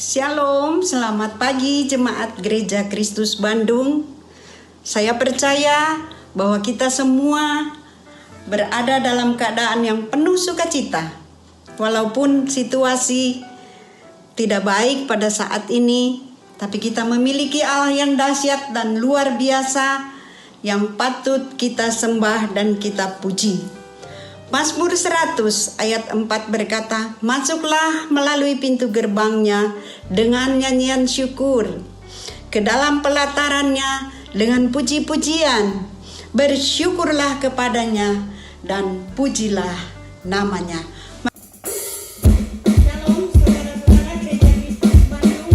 Shalom, selamat pagi Jemaat Gereja Kristus Bandung. Saya percaya bahwa kita semua berada dalam keadaan yang penuh sukacita. Walaupun situasi tidak baik pada saat ini, tapi kita memiliki Allah yang dahsyat dan luar biasa yang patut kita sembah dan kita puji. Mazmur 100 ayat 4 berkata, "Masuklah melalui pintu gerbangnya dengan nyanyian syukur, ke dalam pelatarannya dengan puji-pujian. Bersyukurlah kepadanya dan pujilah namanya." Shalom saudara-saudara Gereja Kristus Bandung.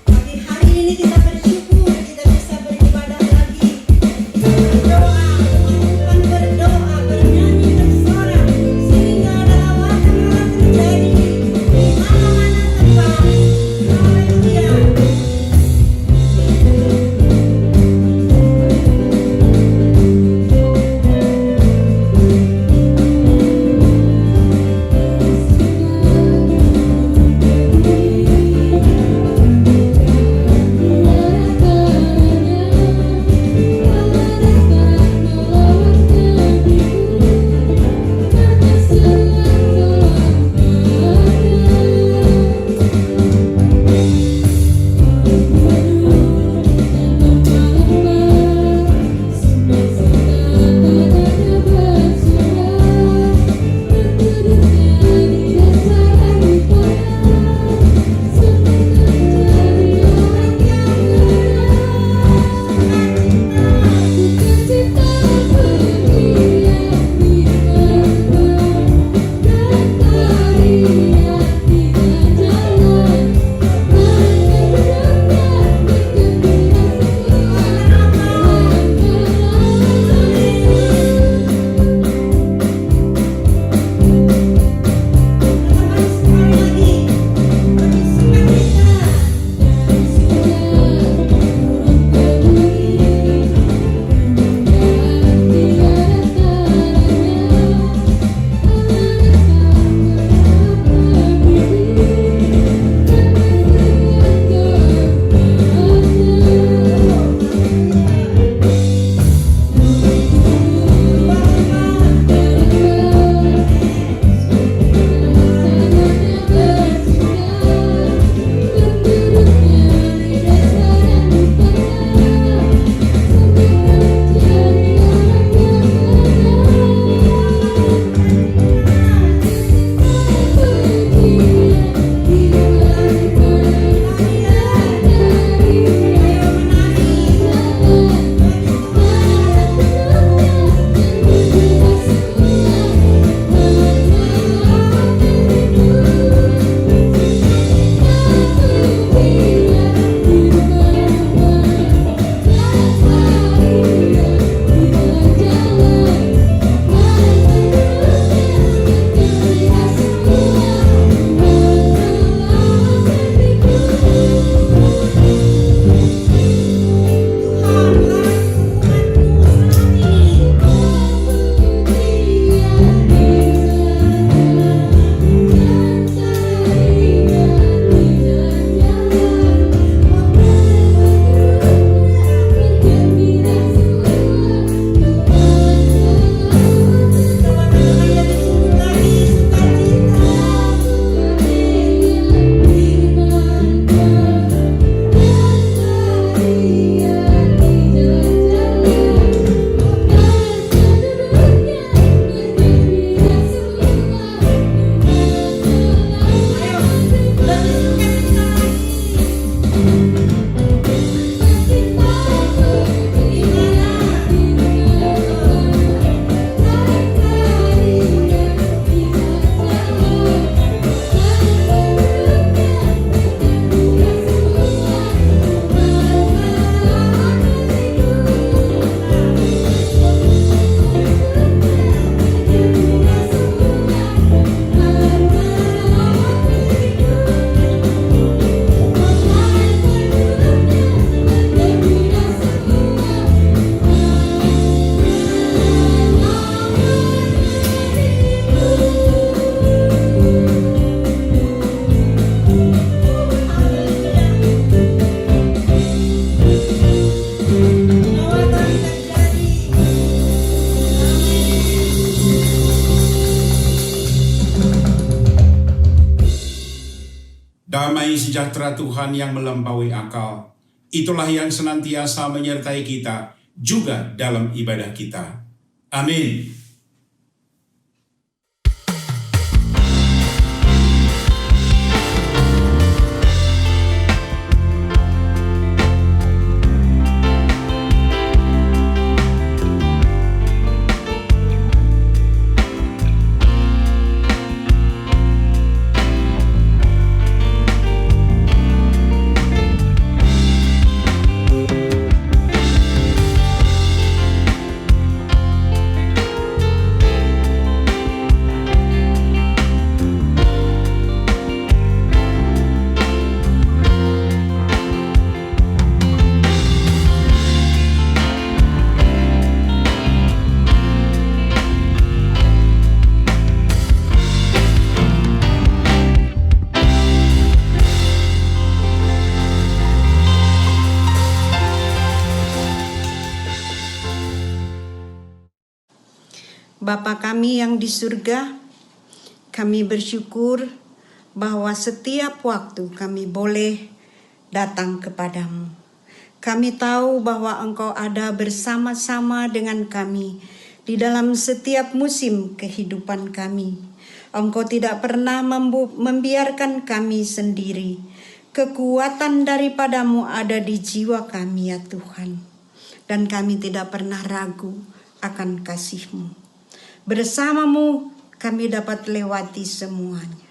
Pagi hari ini kita bersyukur kita bisa beribadah lagi. Kita berdoa, bukan berdoa, bernyanyi bersorak sehingga ada lawatan terjadi di mana-mana tempat. Haleluya. sejahtera Tuhan yang melampaui akal, itulah yang senantiasa menyertai kita juga dalam ibadah kita. Amin. Bapa kami yang di surga, kami bersyukur bahwa setiap waktu kami boleh datang kepadamu. Kami tahu bahwa Engkau ada bersama-sama dengan kami di dalam setiap musim kehidupan kami. Engkau tidak pernah membiarkan kami sendiri. Kekuatan daripadamu ada di jiwa kami ya Tuhan. Dan kami tidak pernah ragu akan kasih-Mu. Bersamamu kami dapat lewati semuanya.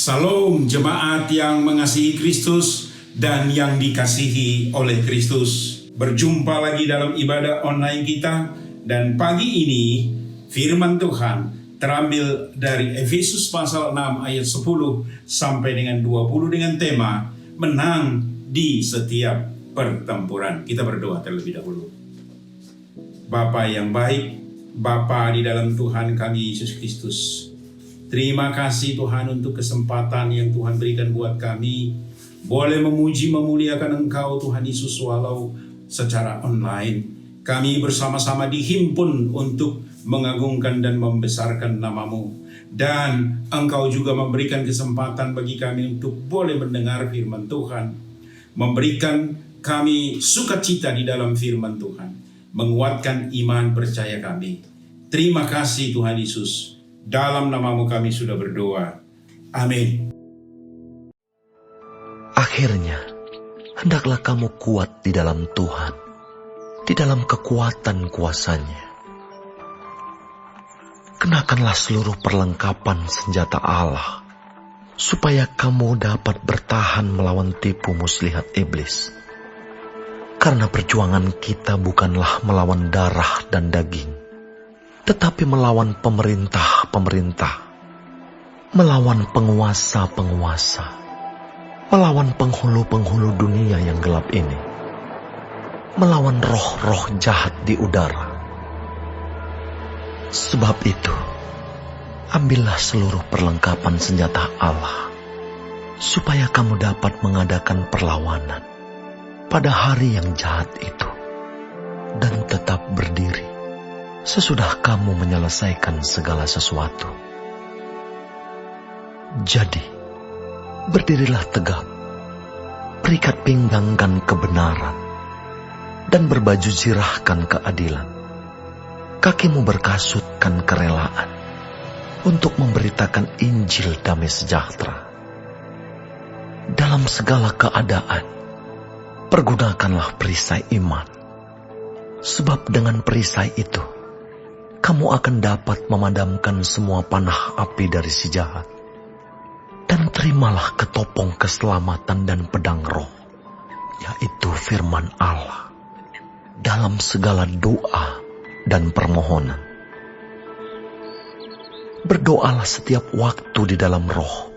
Salam jemaat yang mengasihi Kristus dan yang dikasihi oleh Kristus. Berjumpa lagi dalam ibadah online kita, dan pagi ini firman Tuhan terambil dari Efesus pasal 6 ayat 10 sampai dengan 20 dengan tema menang di setiap pertempuran. Kita berdoa terlebih dahulu. Bapa yang baik, Bapa di dalam Tuhan kami Yesus Kristus, terima kasih Tuhan untuk kesempatan yang Tuhan berikan buat kami boleh memuji memuliakan Engkau Tuhan Yesus, walau secara online. Kami bersama-sama dihimpun untuk mengagungkan dan membesarkan nama-Mu, dan Engkau juga memberikan kesempatan bagi kami untuk boleh mendengar firman Tuhan, memberikan kami sukacita di dalam firman Tuhan, menguatkan iman percaya kami. Terima kasih Tuhan Yesus. Dalam nama-Mu kami sudah berdoa. Amin. Akhirnya, hendaklah kamu kuat di dalam Tuhan, di dalam kekuatan kuasa-Nya. Kenakanlah seluruh perlengkapan senjata Allah, supaya kamu dapat bertahan melawan tipu muslihat iblis. Karena perjuangan kita bukanlah melawan darah dan daging, tetapi melawan pemerintah-pemerintah, melawan penguasa-penguasa, melawan penghulu-penghulu dunia yang gelap ini, melawan roh-roh jahat di udara. Sebab itu, ambillah seluruh perlengkapan senjata Allah, supaya kamu dapat mengadakan perlawanan pada hari yang jahat itu, dan tetap berdiri sesudah kamu menyelesaikan segala sesuatu. Jadi, berdirilah tegak, berikat pinggangkan kebenaran, dan berbaju zirahkan keadilan. Kakimu berkasutkan kerelaan untuk memberitakan Injil damai sejahtera. Dalam segala keadaan, pergunakanlah perisai iman, sebab dengan perisai itu, kamu akan dapat memadamkan semua panah api dari si jahat. Dan terimalah ketopong keselamatan dan pedang roh, yaitu firman Allah, dalam segala doa dan permohonan. Berdoalah setiap waktu di dalam roh,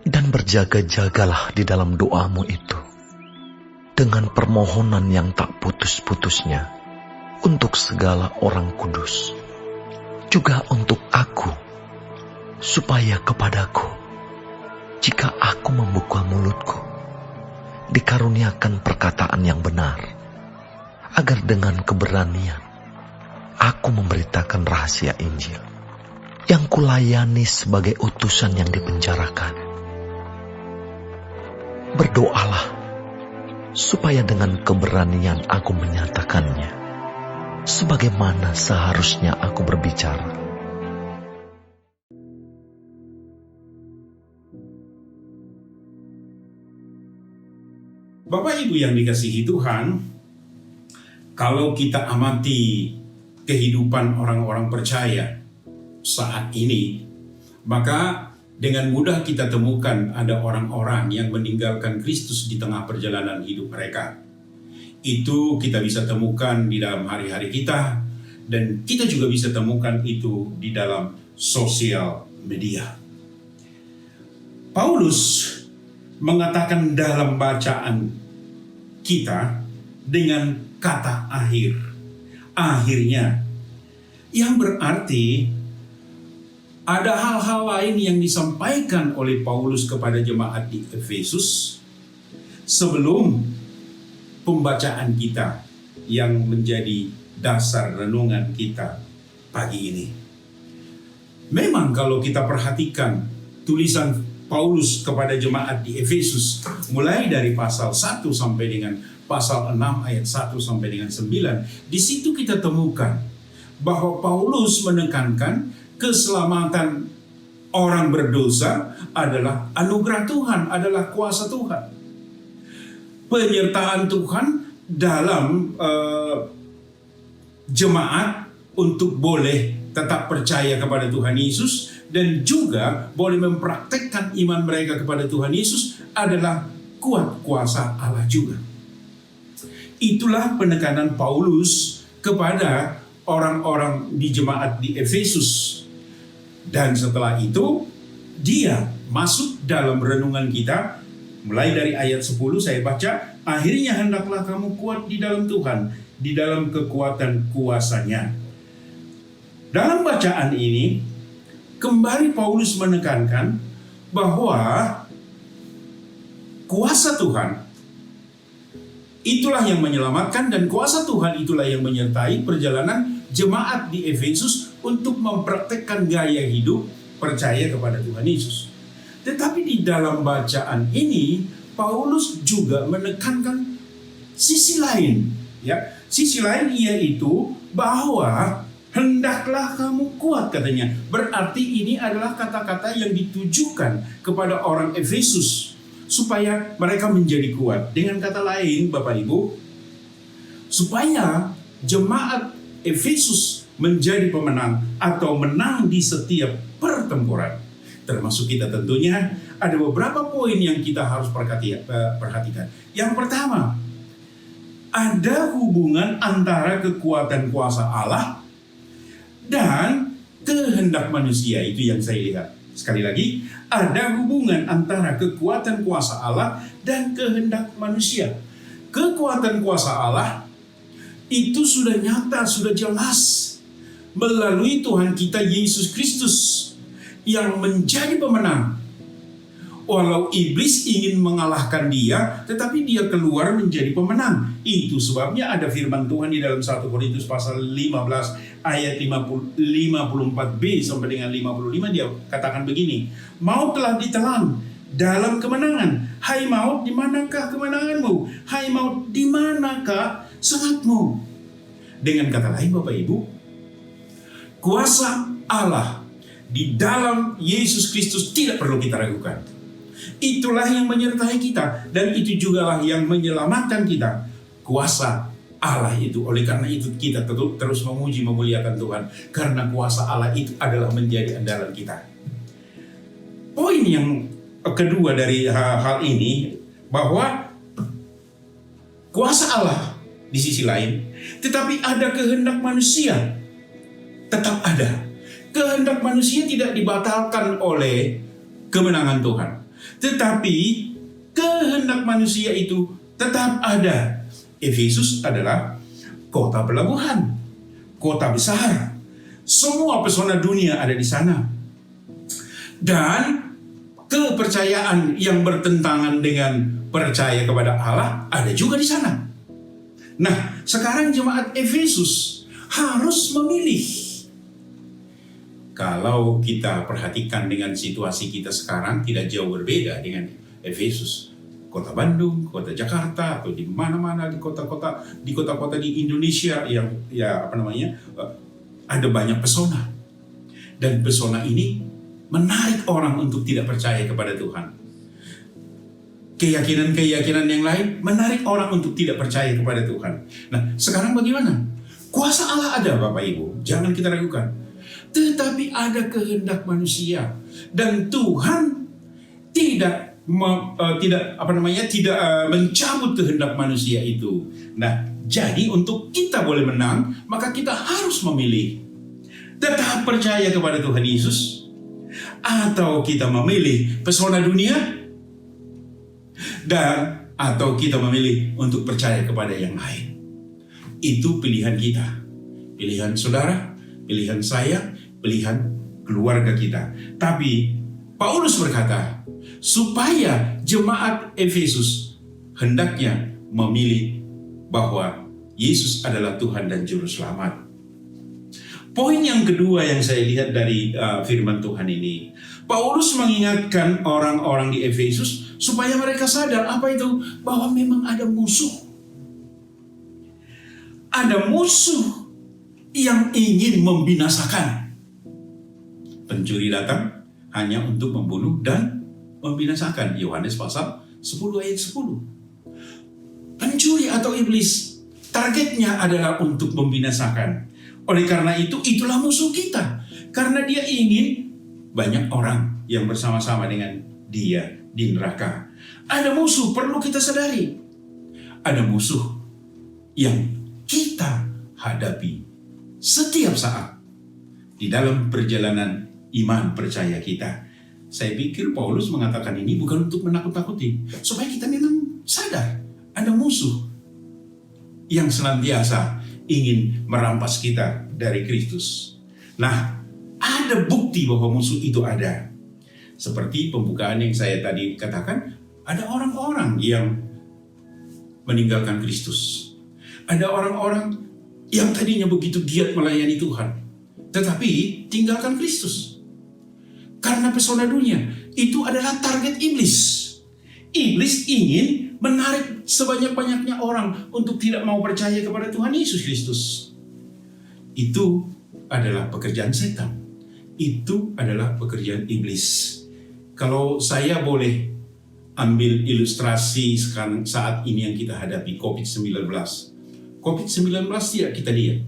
dan berjaga-jagalah di dalam doamu itu, dengan permohonan yang tak putus-putusnya, untuk segala orang kudus, juga untuk aku, supaya kepadaku, jika aku membuka mulutku, dikaruniakan perkataan yang benar, agar dengan keberanian aku memberitakan rahasia Injil, yang kulayani sebagai utusan yang dipenjarakan. Berdoalah, supaya dengan keberanian aku menyatakannya, sebagaimana seharusnya aku berbicara. Bapak Ibu yang dikasihi Tuhan, kalau kita amati kehidupan orang-orang percaya saat ini, maka dengan mudah kita temukan ada orang-orang yang meninggalkan Kristus di tengah perjalanan hidup mereka. Itu kita bisa temukan di dalam hari-hari kita, dan kita juga bisa temukan itu di dalam sosial media. Paulus mengatakan dalam bacaan kita dengan kata akhir, akhirnya, yang berarti ada hal-hal lain yang disampaikan oleh Paulus kepada jemaat di Efesus sebelum pembacaan kita yang menjadi dasar renungan kita pagi ini. Memang kalau kita perhatikan tulisan Paulus kepada jemaat di Efesus, mulai dari pasal 1 sampai dengan pasal 6 ayat 1 sampai dengan 9, di situ kita temukan bahwa Paulus menekankan keselamatan orang berdosa adalah anugerah Tuhan, adalah kuasa Tuhan. Penyertaan Tuhan dalam jemaat untuk boleh tetap percaya kepada Tuhan Yesus dan juga boleh mempraktekkan iman mereka kepada Tuhan Yesus adalah kuat kuasa Allah juga. Itulah penekanan Paulus kepada orang-orang di jemaat di Efesus. Dan setelah itu dia masuk dalam renungan kita. Mulai dari ayat 10 saya baca, akhirnya hendaklah kamu kuat di dalam Tuhan, di dalam kekuatan kuasa-Nya. Dalam bacaan ini kembali Paulus menekankan bahwa kuasa Tuhan itulah yang menyelamatkan dan kuasa Tuhan itulah yang menyertai perjalanan jemaat di Efesus untuk mempraktekkan gaya hidup percaya kepada Tuhan Yesus. Tetapi di dalam bacaan ini Paulus juga menekankan sisi lain, ya. Sisi lain yaitu bahwa hendaklah kamu kuat, katanya. Berarti ini adalah kata-kata yang ditujukan kepada orang Efesus supaya mereka menjadi kuat. Dengan kata lain, Bapak Ibu, supaya jemaat Efesus menjadi pemenang atau menang di setiap pertempuran. Termasuk kita tentunya ada beberapa poin yang kita harus perhatikan. Yang pertama, ada hubungan antara kekuatan kuasa Allah dan kehendak manusia. Itu yang saya lihat. Sekali lagi, ada hubungan antara kekuatan kuasa Allah dan kehendak manusia. Kekuatan kuasa Allah itu sudah nyata, sudah jelas melalui Tuhan kita Yesus Kristus yang menjadi pemenang. Walau iblis ingin mengalahkan dia, tetapi dia keluar menjadi pemenang. Itu sebabnya ada firman Tuhan di dalam 1 Korintus pasal 15 ayat 54b sampai dengan 55, dia katakan begini, maut telah ditelan dalam kemenangan. Hai maut, di manakah kemenanganmu? Hai maut, di manakah selatmu? Dengan kata lain, Bapak Ibu, kuasa Allah di dalam Yesus Kristus tidak perlu kita ragukan. Itulah yang menyertai kita dan itu jugalah yang menyelamatkan kita. Kuasa Allah itu. Oleh karena itu kita terus memuji memuliakan Tuhan karena kuasa Allah itu adalah menjadi andalan kita. Poin yang kedua dari hal ini bahwa kuasa Allah di sisi lain, tetapi ada kehendak manusia. Tetap ada. Kehendak manusia tidak dibatalkan oleh kemenangan Tuhan. Tetapi kehendak manusia itu tetap ada. Efesus adalah kota pelabuhan, kota besar. Semua pesona dunia ada di sana. Dan kepercayaan yang bertentangan dengan percaya kepada Allah ada juga di sana. Nah, sekarang jemaat Efesus harus memilih. Kalau kita perhatikan dengan situasi kita sekarang tidak jauh berbeda dengan Efesus. Kota Bandung, kota Jakarta, atau di mana-mana di kota-kota di Indonesia yang ada banyak pesona. Dan pesona ini menarik orang untuk tidak percaya kepada Tuhan. Keyakinan-keyakinan yang lain menarik orang untuk tidak percaya kepada Tuhan. Nah, sekarang bagaimana? Kuasa Allah ada, Bapak Ibu. Jangan kita ragukan. Tetapi ada kehendak manusia dan Tuhan tidak mencabut kehendak manusia itu. Nah, jadi untuk kita boleh menang, maka kita harus memilih tetap percaya kepada Tuhan Yesus atau kita memilih pesona dunia dan atau kita memilih untuk percaya kepada yang lain. Itu pilihan kita, pilihan saudara, pilihan saya, pilihan keluarga kita. Tapi Paulus berkata, supaya jemaat Efesus hendaknya memilih bahwa Yesus adalah Tuhan dan Juru Selamat. Poin yang kedua yang saya lihat dari firman Tuhan ini, Paulus mengingatkan orang-orang di Efesus supaya mereka sadar apa itu, bahwa memang ada musuh. Ada musuh yang ingin membinasakan. Pencuri datang hanya untuk membunuh dan membinasakan. Yohanes pasal 10 ayat 10. Pencuri atau iblis targetnya adalah untuk membinasakan. Oleh karena itu, itulah musuh kita. Karena dia ingin banyak orang yang bersama-sama dengan dia di neraka. Ada musuh perlu kita sadari. Ada musuh yang kita hadapi setiap saat di dalam perjalanan iman percaya kita. Saya pikir Paulus mengatakan ini bukan untuk menakut-nakuti, supaya kita memang sadar ada musuh yang senantiasa ingin merampas kita dari Kristus. Nah, ada bukti bahwa musuh itu ada. Seperti pembukaan yang saya tadi katakan, ada orang-orang yang meninggalkan Kristus. Ada orang-orang yang tadinya begitu giat melayani Tuhan, tetapi tinggalkan Kristus. Karena pesona dunia, itu adalah target iblis. Iblis ingin menarik sebanyak-banyaknya orang untuk tidak mau percaya kepada Tuhan Yesus Kristus. Itu adalah pekerjaan setan. Itu adalah pekerjaan iblis. Kalau saya boleh ambil ilustrasi sekarang saat ini yang kita hadapi, COVID-19. COVID-19 tidak kita lihat.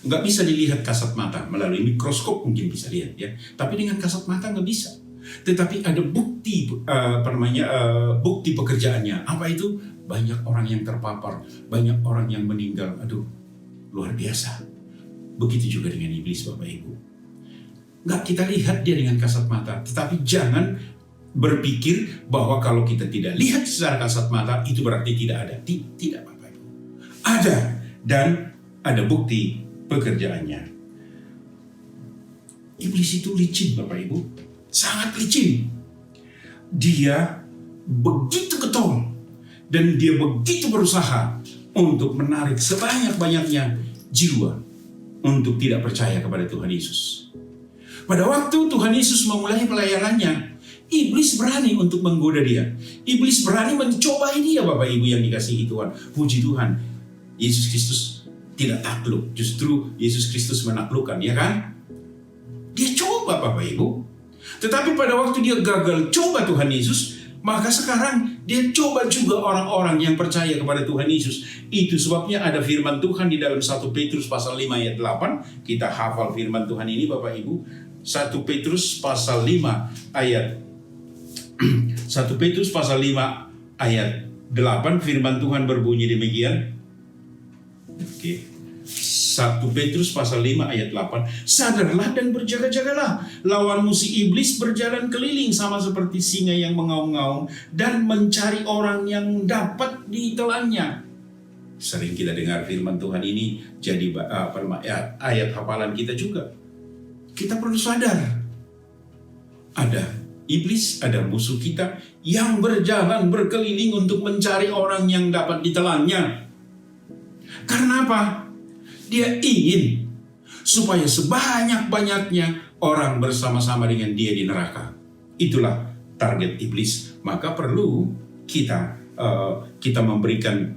Nggak bisa dilihat kasat mata, melalui mikroskop mungkin bisa lihat ya. Tapi dengan kasat mata nggak bisa. Tetapi ada bukti, bukti pekerjaannya. Apa itu? Banyak orang yang terpapar, banyak orang yang meninggal. Aduh, luar biasa. Begitu juga dengan iblis, Bapak Ibu. Nggak kita lihat dia dengan kasat mata, tetapi jangan berpikir bahwa kalau kita tidak lihat secara kasat mata itu berarti tidak ada. Tidak, Bapak Ibu. Ada, dan ada bukti pekerjaannya. Iblis itu licin, Bapak Ibu, sangat licin. Dia begitu getol dan dia begitu berusaha untuk menarik sebanyak-banyaknya jiwa untuk tidak percaya kepada Tuhan Yesus. Pada waktu Tuhan Yesus memulai pelayanannya, iblis berani untuk menggoda dia. Iblis berani mencobai dia, Bapak Ibu yang dikasihi Tuhan. Puji Tuhan, Yesus Kristus tidak takluk, justru Yesus Kristus menaklukkan, ya kan? Dia coba, Bapak Ibu. Tetapi pada waktu dia gagal coba Tuhan Yesus, maka sekarang dia coba juga orang-orang yang percaya kepada Tuhan Yesus. Itu sebabnya ada firman Tuhan di dalam 1 Petrus pasal 5 ayat 8. Kita hafal firman Tuhan ini, Bapak Ibu. 1 Petrus pasal 5 ayat 1 Petrus pasal 5 ayat 8, firman Tuhan berbunyi demikian. Oke. 1 Petrus pasal 5 ayat 8. Sadarlah dan berjaga-jagalah. Lawanmu si iblis berjalan keliling sama seperti singa yang mengaum-ngaum dan mencari orang yang dapat ditelannya. Sering kita dengar firman Tuhan ini jadi ayat hafalan kita juga. Kita perlu sadar. Ada iblis, ada musuh kita yang berjalan berkeliling untuk mencari orang yang dapat ditelannya. Karena apa? Dia ingin supaya sebanyak-banyaknya orang bersama-sama dengan dia di neraka. Itulah target iblis. Maka perlu kita memberikan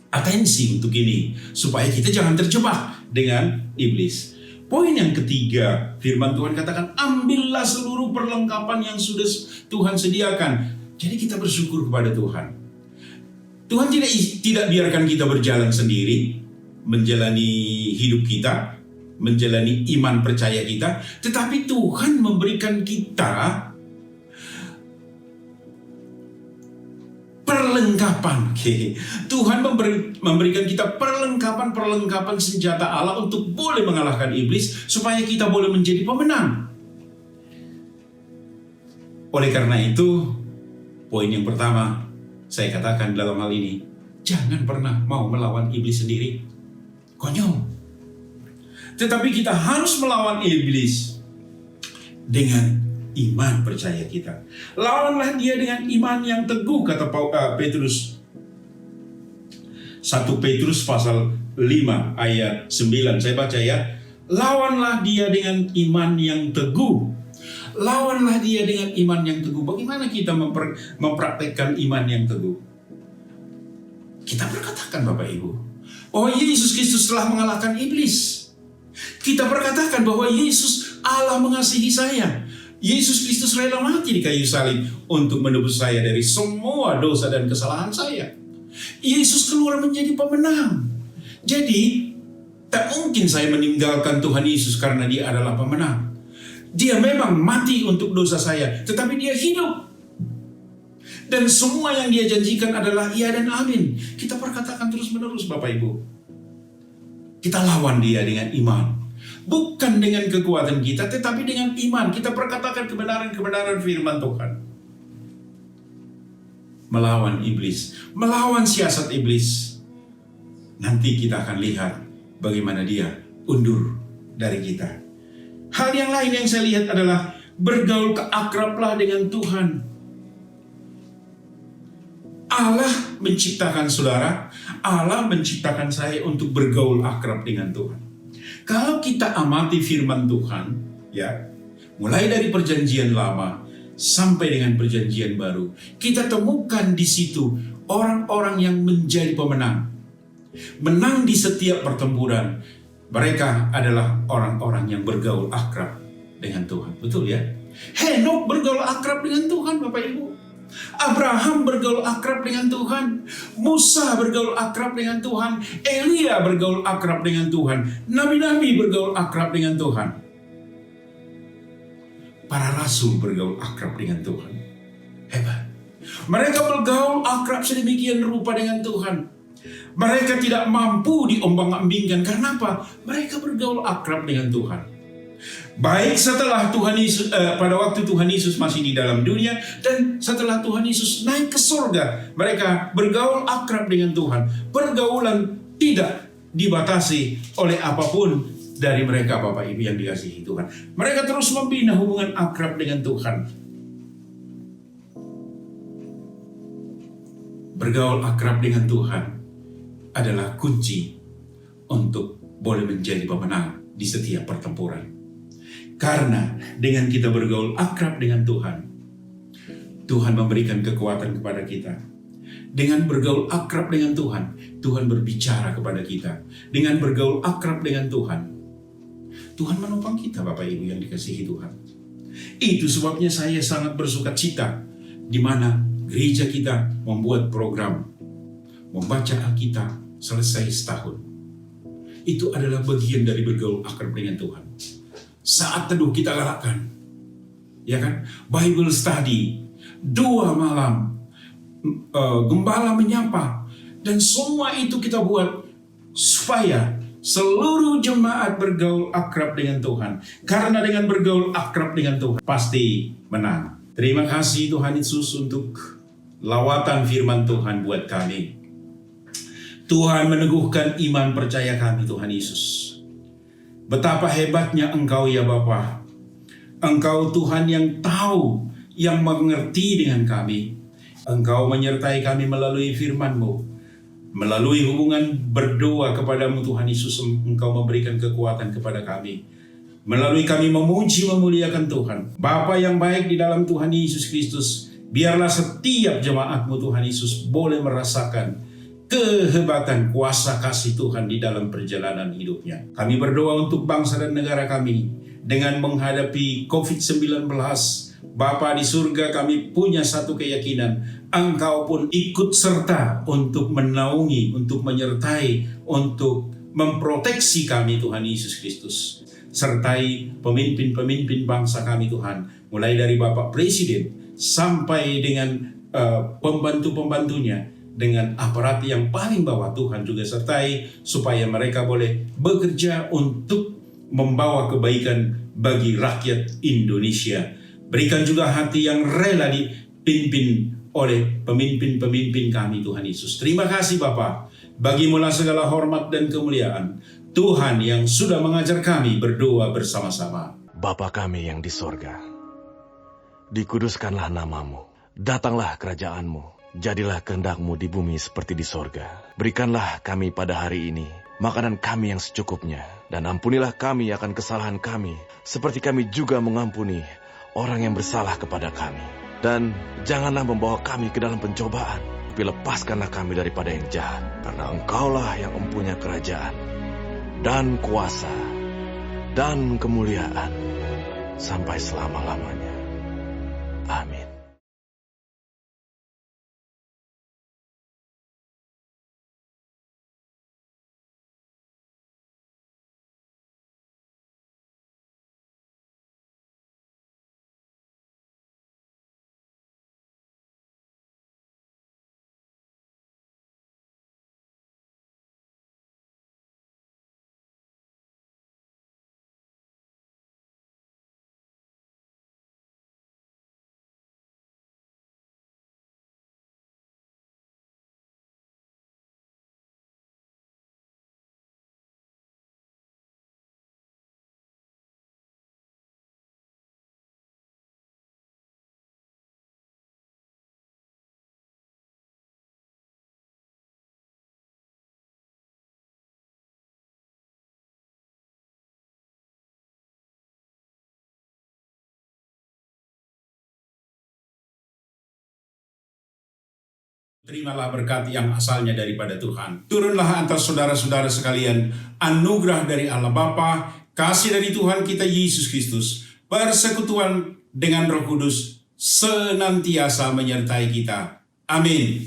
atensi untuk ini, supaya kita jangan terjebak dengan iblis. Poin yang ketiga, firman Tuhan katakan, ambillah seluruh perlengkapan yang sudah Tuhan sediakan. Jadi kita bersyukur kepada Tuhan. Tuhan tidak biarkan kita berjalan sendiri, menjalani hidup kita, menjalani iman percaya kita, tetapi Tuhan memberikan kita perlengkapan. Tuhan memberikan kita perlengkapan senjata Allah untuk boleh mengalahkan iblis, supaya kita boleh menjadi pemenang. Oleh karena itu, poin yang pertama saya katakan dalam hal ini, jangan pernah mau melawan iblis sendiri. Konyol. Tetapi kita harus melawan iblis dengan iman percaya kita. Lawanlah dia dengan iman yang teguh, kata Petrus. 1 Petrus pasal 5 ayat 9. Saya baca ya. Lawanlah dia dengan iman yang teguh. Lawanlah dia dengan iman yang teguh. Bagaimana kita mempraktekkan iman yang teguh? Kita berkatakan, Bapak Ibu, bahwa Yesus Kristus telah mengalahkan iblis. Kita berkatakan bahwa Yesus Allah mengasihi saya. Yesus Kristus rela mati di kayu salib untuk menebus saya dari semua dosa dan kesalahan saya. Yesus keluar menjadi pemenang. Jadi, Tak mungkin saya meninggalkan Tuhan Yesus karena dia adalah pemenang. Dia memang mati untuk dosa saya, tetapi dia hidup. Dan semua yang dia janjikan adalah iya dan amin. Kita perkatakan terus-menerus Bapak Ibu. Kita lawan dia dengan iman. Bukan dengan kekuatan kita, tetapi dengan iman. Kita perkatakan kebenaran-kebenaran firman Tuhan. Melawan iblis, melawan siasat iblis. Nanti kita akan lihat bagaimana dia undur dari kita. Hal yang lain yang saya lihat adalah bergaul keakrablah dengan Tuhan. Allah menciptakan saudara, Allah menciptakan saya untuk bergaul akrab dengan Tuhan. Kalau kita amati firman Tuhan, ya, mulai dari perjanjian lama sampai dengan perjanjian baru, kita temukan di situ orang-orang yang menjadi pemenang. Menang di setiap pertempuran. Mereka adalah orang-orang yang bergaul akrab dengan Tuhan. Betul ya? Henok bergaul akrab dengan Tuhan, Bapak Ibu. Abraham bergaul akrab dengan Tuhan. Musa bergaul akrab dengan Tuhan. Elia bergaul akrab dengan Tuhan. Nabi-nabi bergaul akrab dengan Tuhan. Para rasul bergaul akrab dengan Tuhan. Hebat. Mereka bergaul akrab sedemikian rupa dengan Tuhan. Mereka tidak mampu diombang-ambingkan. Karena apa? Mereka bergaul akrab dengan Tuhan. Baik setelah Tuhan Yesus, pada waktu Tuhan Yesus masih di dalam dunia, dan setelah Tuhan Yesus naik ke surga, mereka bergaul akrab dengan Tuhan. Pergaulan tidak dibatasi oleh apapun dari mereka, Bapak Ibu yang dikasihi Tuhan. Mereka terus membina hubungan akrab dengan Tuhan. Bergaul akrab dengan Tuhan adalah kunci untuk boleh menjadi pemenang di setiap pertempuran. Karena dengan kita bergaul akrab dengan Tuhan, Tuhan memberikan kekuatan kepada kita. Dengan bergaul akrab dengan Tuhan, Tuhan berbicara kepada kita. Dengan bergaul akrab dengan Tuhan, Tuhan menopang kita, Bapak Ibu yang dikasihi Tuhan. Itu sebabnya saya sangat bersuka cita di mana gereja kita membuat program membaca Alkitab selesai setahun. Itu adalah bagian dari bergaul akrab dengan Tuhan. Saat teduh kita galakan, ya kan? Bible study, 2 malam, gembala menyapa, dan semua itu kita buat supaya seluruh jemaat bergaul akrab dengan Tuhan. Karena dengan bergaul akrab dengan Tuhan pasti menang. Terima kasih Tuhan Yesus untuk lawatan firman Tuhan buat kami. Tuhan meneguhkan iman percaya kami, Tuhan Yesus. Betapa hebatnya Engkau ya Bapa. Engkau Tuhan yang tahu, yang mengerti dengan kami. Engkau menyertai kami melalui firman-Mu. Melalui hubungan berdoa kepadamu Tuhan Yesus, Engkau memberikan kekuatan kepada kami. Melalui kami memuji memuliakan Tuhan. Bapa yang baik di dalam Tuhan Yesus Kristus, biarlah setiap jemaat-Mu Tuhan Yesus boleh merasakan kehebatan kuasa kasih Tuhan di dalam perjalanan hidupnya. Kami berdoa untuk bangsa dan negara kami dengan menghadapi COVID-19. Bapa di surga, kami punya satu keyakinan, Engkau pun ikut serta untuk menaungi, untuk menyertai, untuk memproteksi kami Tuhan Yesus Kristus. Sertai pemimpin-pemimpin bangsa kami Tuhan, mulai dari Bapak Presiden sampai dengan pembantu-pembantunya, dengan aparat yang paling bawah. Tuhan juga sertai supaya mereka boleh bekerja untuk membawa kebaikan bagi rakyat Indonesia. Berikan juga hati yang rela dipimpin oleh pemimpin-pemimpin kami Tuhan Yesus. Terima kasih Bapa, bagimulah segala hormat dan kemuliaan. Tuhan yang sudah mengajar kami berdoa bersama-sama. Bapa kami yang di sorga, dikuduskanlah namamu, datanglah kerajaan-Mu. Jadilah kehendak-Mu di bumi seperti di sorga. Berikanlah kami pada hari ini makanan kami yang secukupnya. Dan ampunilah kami akan kesalahan kami, seperti kami juga mengampuni orang yang bersalah kepada kami. Dan janganlah membawa kami ke dalam pencobaan, tapi lepaskanlah kami daripada yang jahat. Karena Engkaulah yang mempunyai kerajaan, dan kuasa, dan kemuliaan, sampai selama-lamanya. Amin. Terimalah berkat yang asalnya daripada Tuhan. Turunlah antar saudara-saudara sekalian anugerah dari Allah Bapa, kasih dari Tuhan kita Yesus Kristus, persekutuan dengan Roh Kudus senantiasa menyertai kita. Amin.